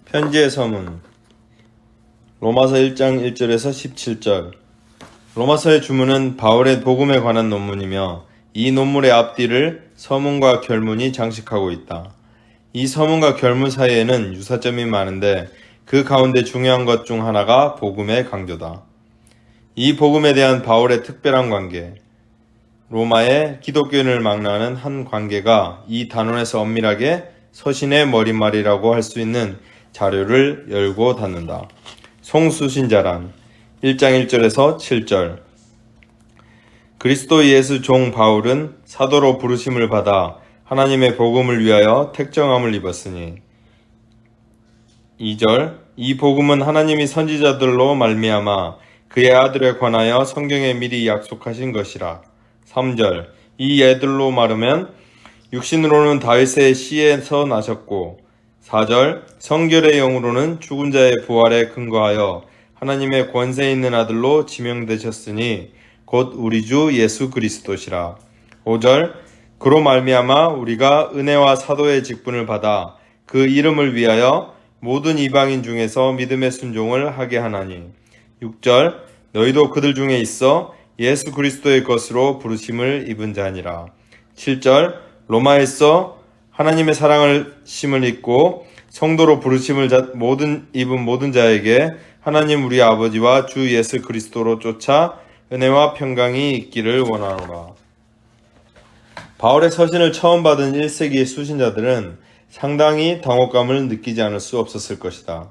편지의 서문 로마서 1장 1절에서 17절. 로마서의 주문은 바울의 복음에 관한 논문이며 이 논문의 앞뒤를 서문과 결문이 장식하고 있다. 이 서문과 결문 사이에는 유사점이 많은데 그 가운데 중요한 것 중 하나가 복음의 강조다. 이 복음에 대한 바울의 특별한 관계, 로마의 기독교인을 망라하는 한 관계가 이 단원에서 엄밀하게 서신의 머릿말이라고 할 수 있는 자료를 열고 닫는다. 송수신자란 1장 1절에서 7절. 그리스도 예수 종 바울은 사도로 부르심을 받아 하나님의 복음을 위하여 택정함을 입었으니. 2절. 이 복음은 하나님이 선지자들로 말미암아 그의 아들에 관하여 성경에 미리 약속하신 것이라. 3절. 이 예들로 말하면 육신으로는 다윗의 씨에서 나셨고. 4절. 성결의 영으로는 죽은 자의 부활에 근거하여 하나님의 권세 있는 아들로 지명되셨으니 곧 우리 주 예수 그리스도시라. 5절. 그로 말미암아 우리가 은혜와 사도의 직분을 받아 그 이름을 위하여 모든 이방인 중에서 믿음의 순종을 하게 하나니. 6절. 너희도 그들 중에 있어 예수 그리스도의 것으로 부르심을 입은 자니라. 7절. 로마에서 하나님의 사랑을 심을 입고 성도로 부르심을 입은 모든 자에게 하나님 우리 아버지와 주 예수 그리스도로 쫓아 은혜와 평강이 있기를 원하노라. 바울의 서신을 처음 받은 1세기의 수신자들은 상당히 당혹감을 느끼지 않을 수 없었을 것이다.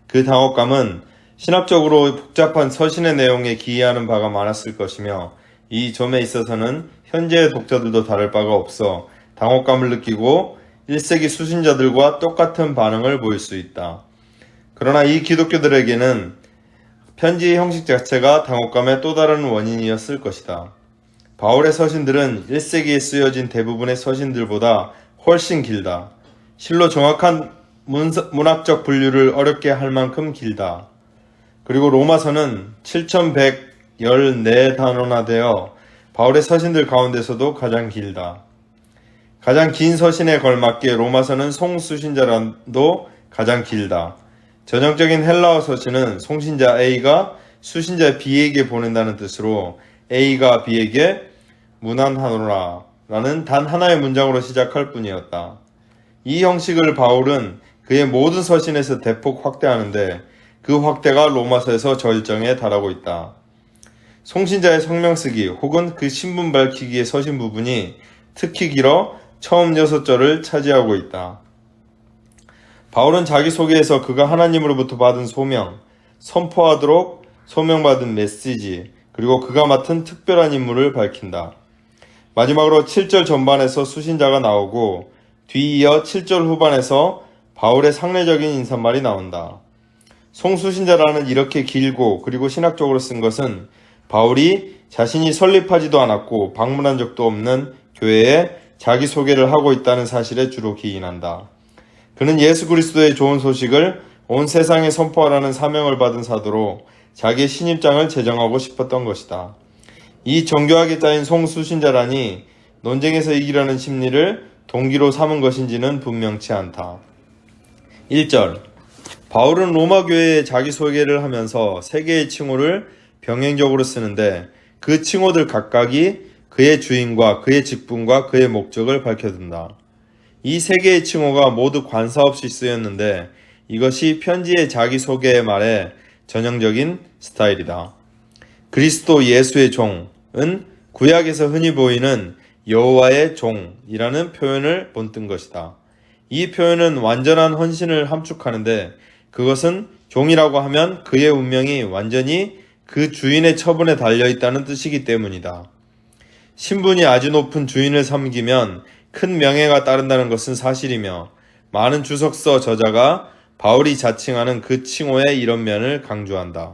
그 당혹감은 신학적으로 복잡한 서신의 내용에 기이하는 바가 많았을 것이며 이 점에 있어서는 현재의 독자들도 다를 바가 없어 당혹감을 느끼고 1세기 수신자들과 똑같은 반응을 보일 수 있다. 그러나 이 기독교들에게는 편지의 형식 자체가 당혹감의 또 다른 원인이었을 것이다. 바울의 서신들은 1세기에 쓰여진 대부분의 서신들보다 훨씬 길다. 실로 정확한 문학적 분류를 어렵게 할 만큼 길다. 그리고 로마서는 7114단어나 되어 바울의 서신들 가운데서도 가장 길다. 가장 긴 서신에 걸맞게 로마서는 송수신자란도 가장 길다. 전형적인 헬라어 서신은 송신자 A가 수신자 B에게 보낸다는 뜻으로 A가 B에게 문안하노라 라는 단 하나의 문장으로 시작할 뿐이었다. 이 형식을 바울은 그의 모든 서신에서 대폭 확대하는데 그 확대가 로마서에서 절정에 달하고 있다. 송신자의 성명 쓰기 혹은 그 신분 밝히기의 서신 부분이 특히 길어 처음 6절을 차지하고 있다. 바울은 자기소개에서 그가 하나님으로부터 받은 소명, 선포하도록 소명받은 메시지, 그리고 그가 맡은 특별한 임무를 밝힌다. 마지막으로 7절 전반에서 수신자가 나오고 뒤이어 7절 후반에서 바울의 상례적인 인사말이 나온다. 송수신자라는 이렇게 길고 그리고 신학적으로 쓴 것은 바울이 자신이 설립하지도 않았고 방문한 적도 없는 교회에 자기소개를 하고 있다는 사실에 주로 기인한다. 그는 예수 그리스도의 좋은 소식을 온 세상에 선포하라는 사명을 받은 사도로 자기의 신입장을 제정하고 싶었던 것이다. 이 정교하게 짜인 송수신자라니 논쟁에서 이기려는 심리를 동기로 삼은 것인지는 분명치 않다. 1절. 바울은 로마 교회에 자기소개를 하면서 세 개의 칭호를 병행적으로 쓰는데 그 칭호들 각각이 그의 주인과 그의 직분과 그의 목적을 밝혀둔다. 이 세 개의 칭호가 모두 관사 없이 쓰였는데 이것이 편지의 자기소개의 말의 전형적인 스타일이다. 그리스도 예수의 종은 구약에서 흔히 보이는 여호와의 종이라는 표현을 본뜬 것이다. 이 표현은 완전한 헌신을 함축하는데 그것은 종이라고 하면 그의 운명이 완전히 그 주인의 처분에 달려있다는 뜻이기 때문이다. 신분이 아주 높은 주인을 섬기면 큰 명예가 따른다는 것은 사실이며 많은 주석서 저자가 바울이 자칭하는 그 칭호의 이런 면을 강조한다.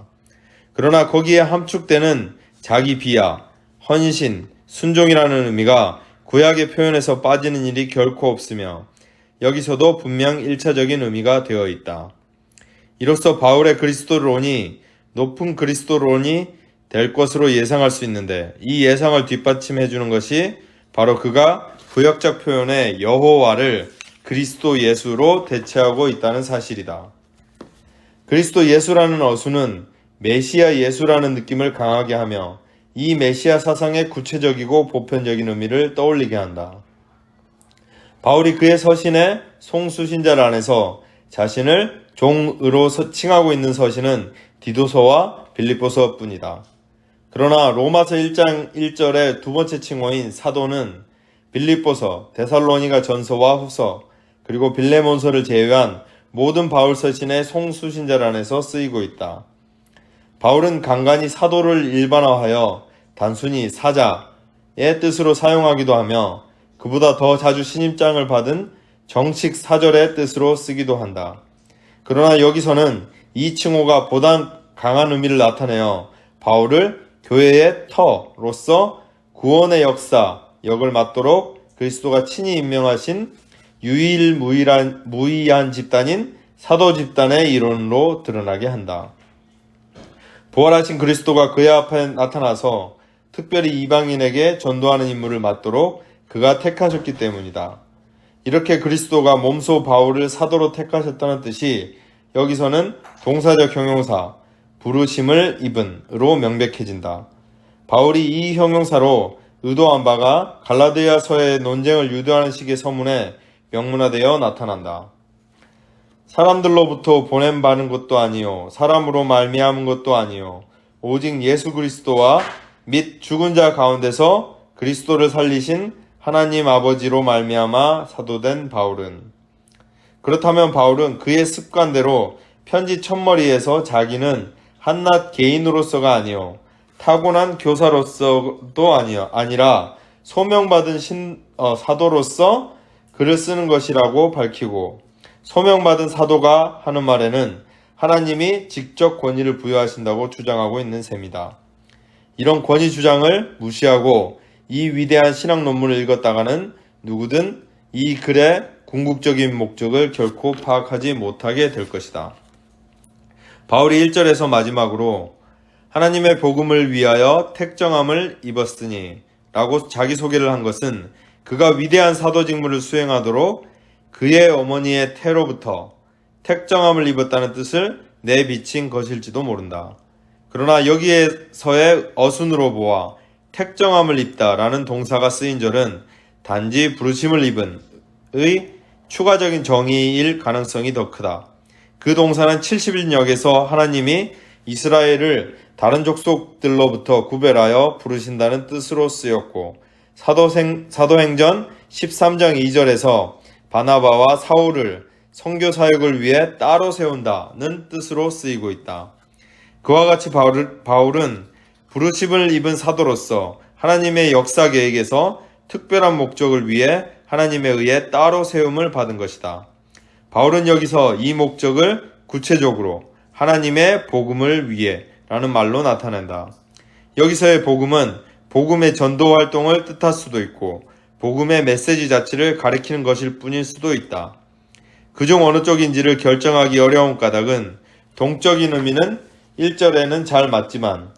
그러나 거기에 함축되는 자기 비하, 헌신, 순종이라는 의미가 구약의 표현에서 빠지는 일이 결코 없으며 여기서도 분명 1차적인 의미가 되어 있다. 이로써 바울의 그리스도론이 높은 그리스도론이 될 것으로 예상할 수 있는데 이 예상을 뒷받침해 주는 것이 바로 그가 구약적 표현의 여호와를 그리스도 예수로 대체하고 있다는 사실이다. 그리스도 예수라는 어수는 메시아 예수라는 느낌을 강하게 하며 이 메시아 사상의 구체적이고 보편적인 의미를 떠올리게 한다. 바울이 그의 서신에 송수신자란에서 자신을 종으로 칭하고 있는 서신은 디도서와 빌립보서 뿐이다. 그러나 로마서 1장 1절의 두 번째 칭호인 사도는 빌립보서, 데살로니가 전서와 후서, 그리고 빌레몬서를 제외한 모든 바울 서신의 송수신자란에서 쓰이고 있다. 바울은 간간히 사도를 일반화하여 단순히 사자의 뜻으로 사용하기도 하며 그보다 더 자주 신임장을 받은 정식 사절의 뜻으로 쓰기도 한다. 그러나 여기서는 이 칭호가 보다 강한 의미를 나타내어 바울을 교회의 터로서 구원의 역을 맡도록 그리스도가 친히 임명하신 유일무이한 집단인 사도 집단의 일원으로 드러나게 한다. 부활하신 그리스도가 그의 앞에 나타나서 특별히 이방인에게 전도하는 임무를 맡도록 그가 택하셨기 때문이다. 이렇게 그리스도가 몸소 바울을 사도로 택하셨다는 뜻이 여기서는 동사적 형용사 부르심을 입은으로 명백해진다. 바울이 이 형용사로 의도한 바가 갈라디아서의 논쟁을 유도하는 식의 서문에 명문화되어 나타난다. 사람들로부터 보냄받은 것도 아니요 사람으로 말미암은 것도 아니요 오직 예수 그리스도와 및 죽은 자 가운데서 그리스도를 살리신 하나님 아버지로 말미암아 사도된 바울은. 그렇다면 바울은 그의 습관대로 편지 첫머리에서 자기는 한낱 개인으로서가 아니요 타고난 교사로서도 아니라 소명받은 사도로서 글을 쓰는 것이라고 밝히고, 소명받은 사도가 하는 말에는 하나님이 직접 권위를 부여하신다고 주장하고 있는 셈이다. 이런 권위 주장을 무시하고 이 위대한 신학 논문을 읽었다가는 누구든 이 글의 궁극적인 목적을 결코 파악하지 못하게 될 것이다. 바울이 1절에서 마지막으로 하나님의 복음을 위하여 택정함을 입었으니 라고 자기소개를 한 것은 그가 위대한 사도 직무를 수행하도록 그의 어머니의 태로부터 택정함을 입었다는 뜻을 내비친 것일지도 모른다. 그러나 여기에서의 어순으로 보아 택정함을 입다라는 동사가 쓰인 절은 단지 부르심을 입은의 추가적인 정의일 가능성이 더 크다. 그 동사는 70인역에서 하나님이 이스라엘을 다른 족속들로부터 구별하여 부르신다는 뜻으로 쓰였고, 사도행전 13장 2절에서 바나바와 사울을 선교 사역을 위해 따로 세운다는 뜻으로 쓰이고 있다. 그와 같이 바울은 부르심을 입은 사도로서 하나님의 역사 계획에서 특별한 목적을 위해 하나님에 의해 따로 세움을 받은 것이다. 바울은 여기서 이 목적을 구체적으로 하나님의 복음을 위해 라는 말로 나타낸다. 여기서의 복음은 복음의 전도 활동을 뜻할 수도 있고 복음의 메시지 자체를 가리키는 것일 뿐일 수도 있다. 그중 어느 쪽인지를 결정하기 어려운 까닭은 동적인 의미는 1절에는 잘 맞지만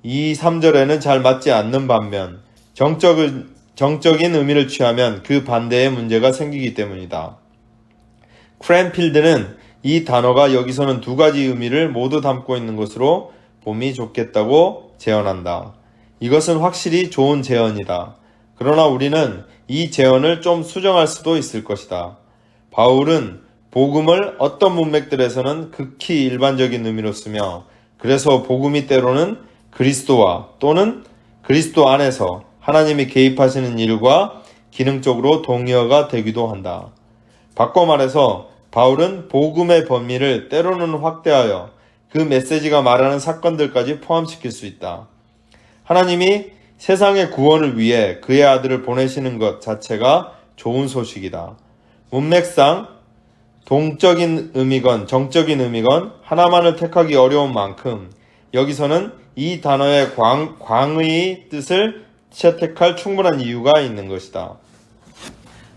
2, 3절에는 잘 맞지 않는 반면 정적인 의미를 취하면 그 반대의 문제가 생기기 때문이다. 크랜필드는 이 단어가 여기서는 두 가지 의미를 모두 담고 있는 것으로 봄이 좋겠다고 제언한다. 이것은 확실히 좋은 제언이다. 그러나 우리는 이 제언을 좀 수정할 수도 있을 것이다. 바울은 복음을 어떤 문맥들에서는 극히 일반적인 의미로 쓰며, 그래서 복음이 때로는 그리스도와 또는 그리스도 안에서 하나님이 개입하시는 일과 기능적으로 동의어가 되기도 한다. 바꿔 말해서 바울은 복음의 범위를 때로는 확대하여 그 메시지가 말하는 사건들까지 포함시킬 수 있다. 하나님이 세상의 구원을 위해 그의 아들을 보내시는 것 자체가 좋은 소식이다. 문맥상 동적인 의미건 정적인 의미건 하나만을 택하기 어려운 만큼 여기서는 이 단어의 광의 뜻을 채택할 충분한 이유가 있는 것이다.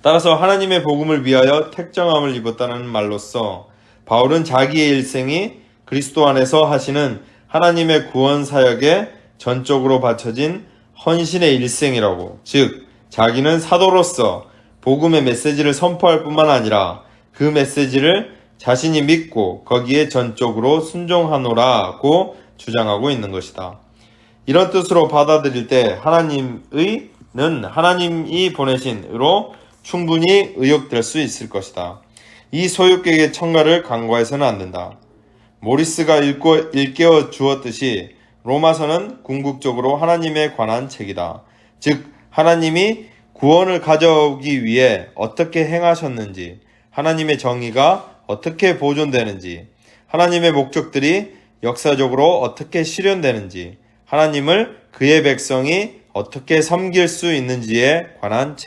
따라서 하나님의 복음을 위하여 택정함을 입었다는 말로써 바울은 자기의 일생이 그리스도 안에서 하시는 하나님의 구원 사역에 전적으로 바쳐진 헌신의 일생이라고, 즉 자기는 사도로서 복음의 메시지를 선포할 뿐만 아니라 그 메시지를 자신이 믿고 거기에 전적으로 순종하노라고 주장하고 있는 것이다. 이런 뜻으로 받아들일 때 하나님은 하나님이 보내신 의로 충분히 의역될 수 있을 것이다. 이 소유격의 첨가를 간과해서는 안 된다. 모리스가 일깨워 주었듯이 로마서는 궁극적으로 하나님에 관한 책이다. 즉 하나님이 구원을 가져오기 위해 어떻게 행하셨는지, 하나님의 정의가 어떻게 보존되는지, 하나님의 목적들이 역사적으로 어떻게 실현되는지, 하나님을 그의 백성이 어떻게 섬길 수 있는지에 관한 책.